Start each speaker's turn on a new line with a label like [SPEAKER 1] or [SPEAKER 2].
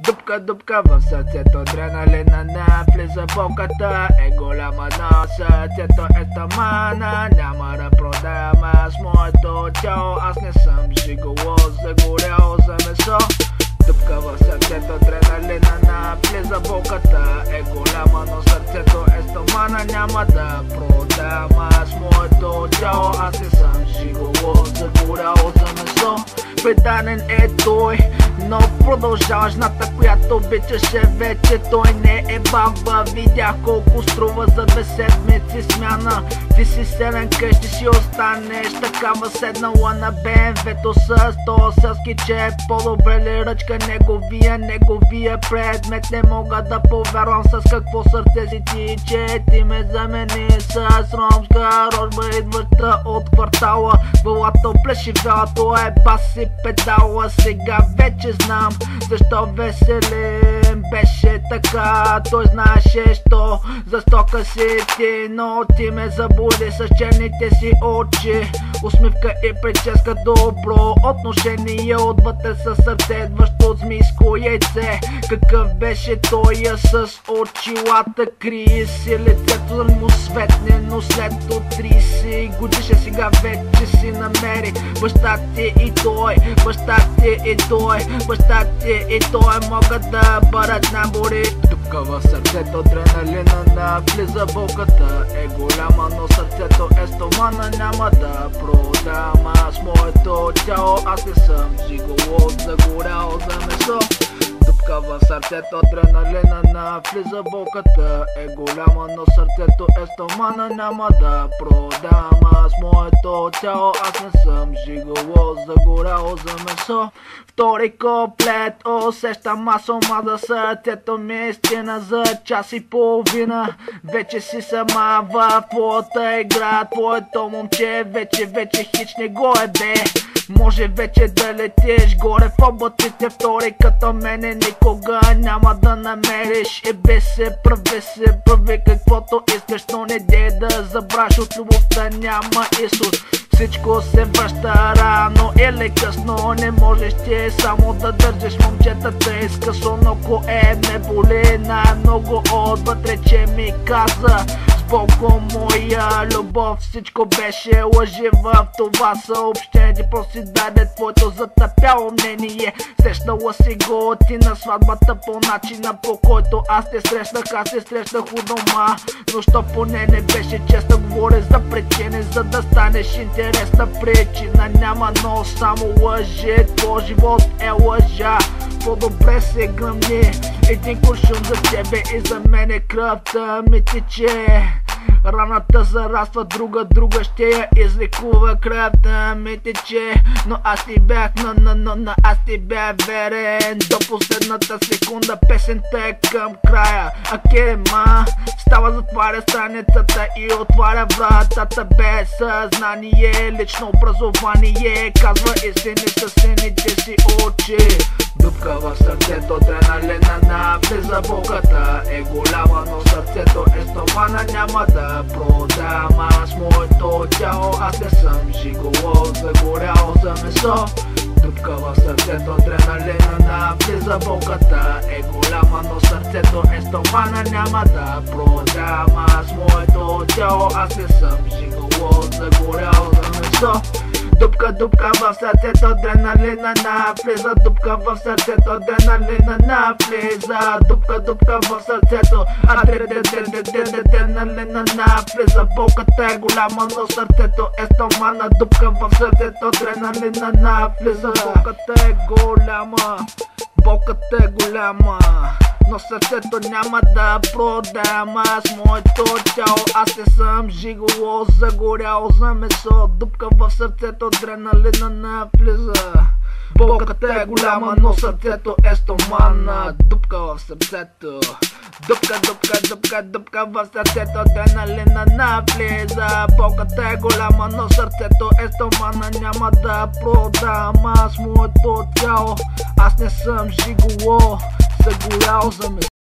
[SPEAKER 1] Дупка, дупка в сърцето, адреналина навлиза болката е голяма, но сърцето е тъмана. Няма да продавам аз моето тяло, аз не съм жиголо, загорял за месо. Дупка в сърцето, адреналина навлиза болката е голяма, но сърцето е стомана. Няма да продавам аз моето тяло, аз не съм жиголо, загорял за месо. Преданен е той, но продължава жната, която обичаше вече. Той не е баба, видях колко струва за 2 седмици смяна. Ти си седен къщи, си останеш такава седнала на БМВ-то с то селски чеп. По-добре ли ръчка неговия предмет? Не мога да повярвам с какво сърце си ти, че ти ме замени с ромска рожба, идваща от квартала. Вълато плешивела, то е бас и педала. Сега вече знам защо Веселин беше така. Той знаеше що за стока си ти, но ти ме забуди с черните си очи. Усмивка и прическа, добро отношение отвътре със сърце, идващо от змийско яйце. Какъв беше той с очилата, крие си лицето му светне, но след до 30 годиша сега вече си намери баща ти и той, баща ти и той, баща ти и той могат да бъдат набори. Дупка в сърцето, адреналина навлиза, болката е голяма, но сърцето е стомана. Няма да продам аз моето тяло, аз не съм жиголо, загорял за месо. Дупка в сърцето, адреналина навлиза, болката е голяма, но сърцето е стомана. Няма да продам аз моето тяло, аз не съм жиголо, загорял за месо. Втори куплет, усещам аз омаза сърцето ми стина за час и половина. Вече си сама в твоята игра, твоето момче вече хич не го е бе. Може вече да летиш горе в облаците, втори като мене никога няма да намериш. се прави каквото искаш, но не дей да забравиш, от любовта няма изход. Всичко се връща рано или късно, не можеш ти само да държиш момчетата изкъсно. Но кое ме боли най-много отвътре, че ми каза с Богом моя любов всичко беше лъжи в това съобщение. Ти просто си даде твоето затъпяло мнение. Срещнала си го ти на сватбата по начина, по който аз те срещнах у дома. Но що поне не беше честно, говоря за причини, за да станеш интересна причина. Няма, но само лъжи, твой живот е лъжа. По-добре се гръмни, един куршум за тебе и за мене кръвта ми тече. Раната зараства, друга ще я излекува, кръвта ми тече. Но аз ти бях, аз ти бях верен до последната секунда. Песента е към края, а Керема става, затваря страницата и отваря вратата. Без съзнание, лично образование, казва истини със сините си очи. Дупка в сърцето, адреналина навлиза, болката е голяма, но сърцето е стомана. Няма да продам аз моето тяло, аз не съм жиголо, загорял за месо. Дупка в сърцето, адреналина навлиза, болката е голяма, но сърцето е стомана. Няма да продам аз моето тяло, аз не съм жиголо, загорял за месо. Дупка в сърцето, адреналина навлиза, дупка в сърцето, адреналина навлиза. Дупка в сърцето, адреналина навлиза, болката е голяма, но сърцето е стомана. Дупка в сърцето, адреналина навлиза, болката е голяма, болката е голяма, но сърцето няма да продам аз моето тяло, аз не съм жиголо, загорял за месо. Дупка в сърцето, адреналина навлиза, болката е голяма, но сърцето е стомана. Дупка в сърцето, дупка в сърцето, адреналина навлиза, болката е голяма, но сърцето е стомана. Няма да продам аз моето тяло, аз не съм жиголо, загорял за месо.